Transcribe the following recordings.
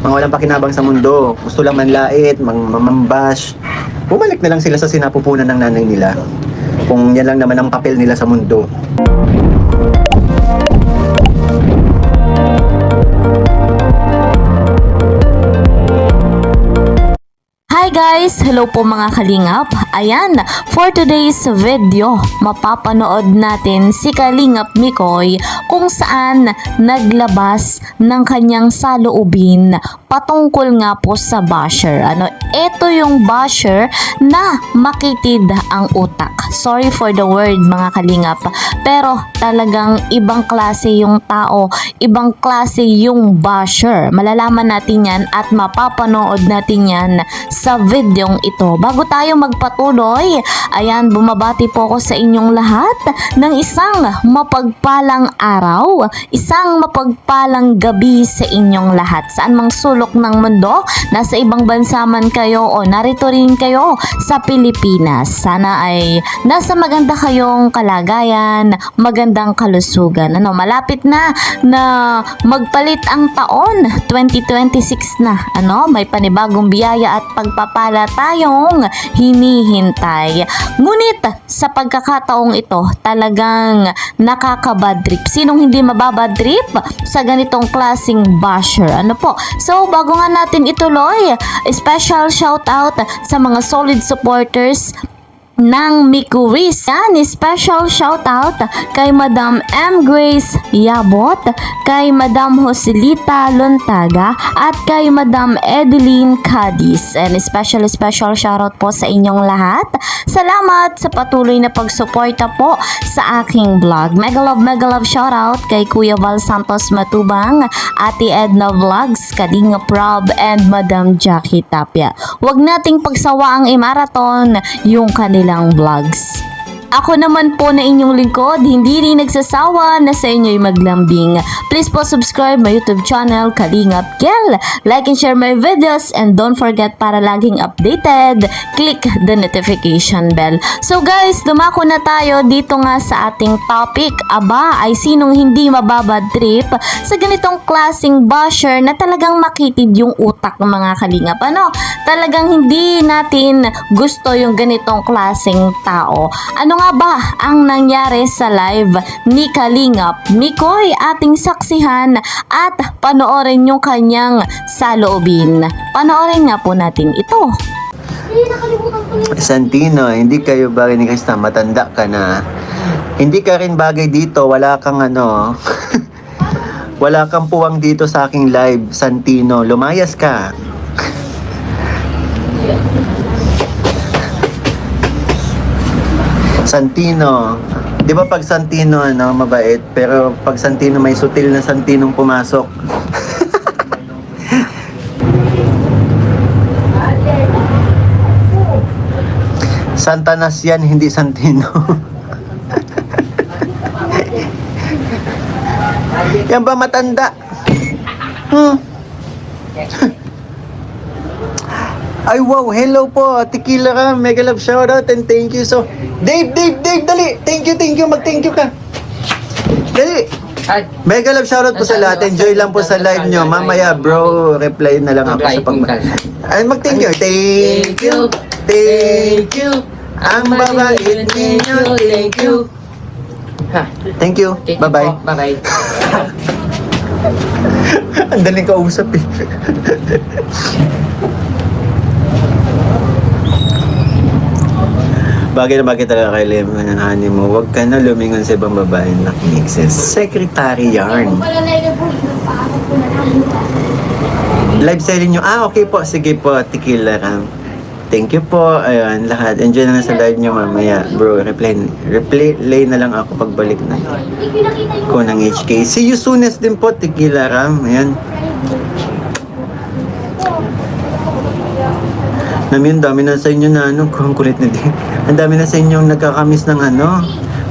Mga walang pakinabang sa mundo. Gusto lang manlait, mamambash. Bumalik na lang sila sa sinapupunan ng nanay nila. Kung yan lang naman ang papel nila sa mundo. Hi guys! Hello po mga kalingap. Ayan, for today's video, mapapanood natin si Kalingap Mikoy kung saan naglabas ng kanyang saloobin patungkol nga po sa basher. Ito yung basher na makitid ang utak. Sorry for the word mga kalingap, pero talagang ibang klase yung tao, ibang klase yung basher. Malalaman natin yan at mapapanood natin yan sa videong ito. Bago tayo magpatuloy, ayan, bumabati po ako sa inyong lahat ng isang mapagpalang araw, isang mapagpalang gabi sa inyong lahat. Saan mang sulok ng mundo, nasa ibang bansa man kayo o narito rin kayo sa Pilipinas. Sana ay nasa maganda kayong kalagayan, magandang kalusugan. Malapit na magpalit ang taon, 2026 na. May panibagong biyaya at pagpapala tayong hinihintay. Ngunit sa pagkakataong ito, talagang nakakabadrip. Sinong hindi mababadrip sa ganitong klaseng basher? So bago nga natin ituloy, special shout out sa mga solid supporters ng Mikuris. Yan, special shout out kay Madam M. Grace Yabot, kay Madam Joselita Lontaga, at kay Madam Edeline Cadiz. And special shout out po sa inyong lahat. Salamat sa patuloy na pagsuporta po sa aking vlog. Mega love shout out kay Kuya Val Santos Matubang, Ate Edna Vlogs, Kalingap Rob, and Madam Jackie Tapia. Huwag nating pagsawaang i-marathon yung kanilang vlogs. Ako naman po na inyong lingkod, hindi rin nagsasawa na sa inyo'y maglambing. Please po subscribe my YouTube channel, Kalingap Kel. Like and share my videos, and don't forget, para laging updated, click the notification bell. So guys, dumako na tayo dito nga sa ating topic. Aba, ay sinong hindi mababad trip sa ganitong klaseng basher na talagang makitid yung utak ng mga kalingap. Talagang hindi natin gusto yung ganitong klaseng tao. Ano nga ba ang nangyari sa live ni Kalingap Mikoy? Ating saksihan at panoorin yung kanyang saloobin. Panoorin nga po natin ito. Santino, hindi kayo bagay ni Krista, matanda ka na. Hindi ka rin bagay dito, wala kang wala kang puwang dito sa aking live, Santino. Lumayas ka. Santino. Di ba pag Santino, mabait, pero pag Santino may sutil na Santinong pumasok. Santanas yan, hindi Santino. Yan ba matanda? Ay wow, hello po, Tequila ka, mega love shoutout and thank you so. Dave, dali, thank you, mag-thank you ka. Dali. Hi. Mega love shoutout po sa lahat, enjoy lang po sa live nyo. Mamaya bro, reply na lang ako sa ay mag-thank you. Thank you. Ang babait ninyo, thank you. Thank you, bye-bye. Bye-bye. Ang daling kausap eh. Bagay na bagay talaga kay Lem ng honey mo. Huwag ka na lumingon sa ibang babae na mixes. Secretary yarn. Live selling nyo. Okay po. Sige po. Tequila Ram. Thank you po. Ayun, lahat. Enjoy na sa live nyo mamaya. Bro, replay na lang ako pagbalik na ko ng HK. See you soonest din po, Tequila Ram. Ayan. Namin, dami na sa inyo na kung kulit na din. Ang dami na sa inyong nagkakamis ng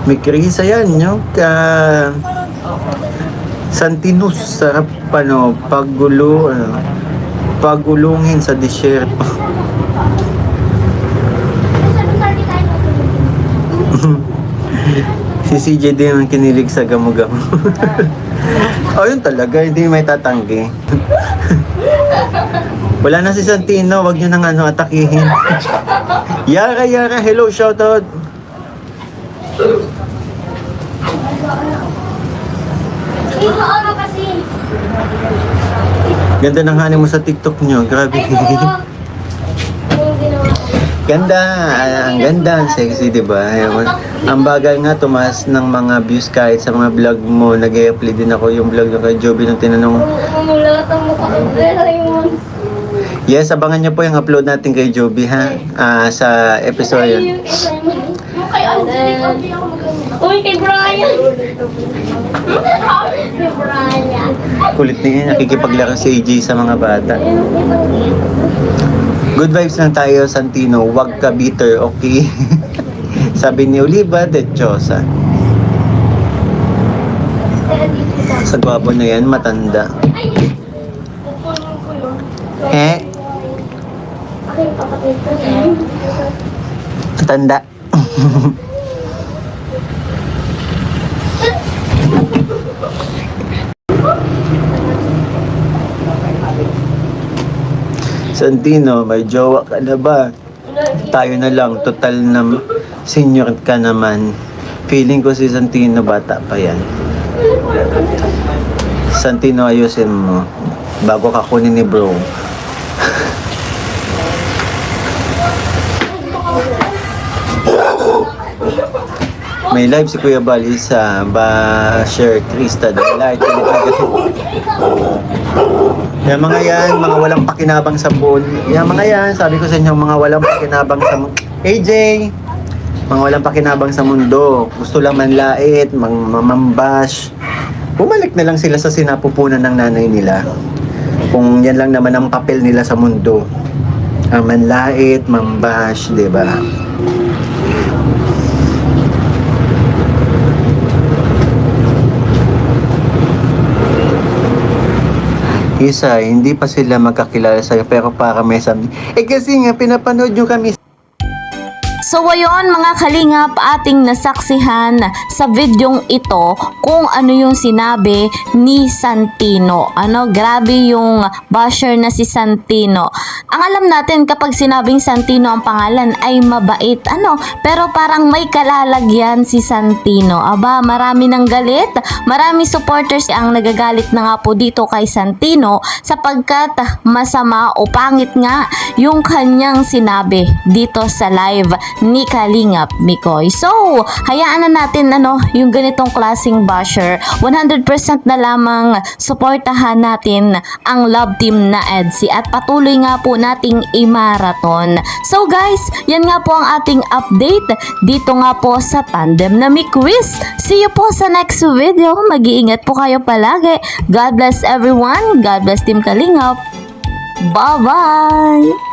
may krisa yan, Santinus, sarap pagulungin sa disyerto. Si CJ din ang kinilig sa gamo-gamo. Yun talaga, hindi may tatanggi. Wala na si Santino, wag nyo nang atakihin. Yara, hello, shoutout. Ganda ng honey mo sa TikTok nyo, grabe. Ganda, ang ganda, ang sexy, diba? Ang bagal nga, tumaas ng mga views kahit sa mga vlog mo. Nag-i-upload din ako yung vlog nyo kay Joby nung tinanong. Yes, abangan nyo po yung upload natin kay Joby, ha? Sa episode yun. Uy, kay Brian! Kay Brian! Kulit niya, nakikipaglaro si AJ sa mga bata. Good vibes lang tayo, Santino. Huwag ka bitter, okay? Sabi ni Oliva de Chosa. Sa gwapo na yan, matanda. Matanda. Santino, may jowa ka na ba? Tayo na lang, total na senior ka naman. Feeling ko si Santino, bata pa yan. Santino, ayusin mo bago ka kunin ni bro. May live si Kuya Bali sa Basher Krista Delight. Yung mga yan, mga walang pakinabang sa phone. Yung mga yan, sabi ko sa inyo, mga walang pakinabang sa AJ! Mga walang pakinabang sa mundo. Gusto lang manlait, mamambash. Bumalik na lang sila sa sinapupunan ng nanay nila. Kung yan lang naman ang papel nila sa mundo. Manlait, mambash, diba? Isa, hindi pa sila magkakilala sa'yo pero para may something. Kasi nga, pinapanood nyo kami. So ayun mga kalingap, ating nasaksihan sa videong ito kung ano yung sinabi ni Santino. Grabe yung basher na si Santino. Ang alam natin kapag sinabing Santino ang pangalan ay mabait. Pero parang may kalalagyan si Santino. Aba, marami ng galit, marami supporters ang nagagalit na nga po dito kay Santino sapagkat masama o pangit nga yung kanyang sinabi dito sa live ni Kalingap Mikoy. So, hayaan na natin yung ganitong klaseng basher. 100% na lamang suportahan natin ang love team na EDSI at patuloy nga po nating i-marathon. So guys, yan nga po ang ating update dito nga po sa Tandem na Quiz. See you po sa next video. Mag-iingat po kayo palagi. God bless everyone. God bless Team Kalingap. Bye-bye!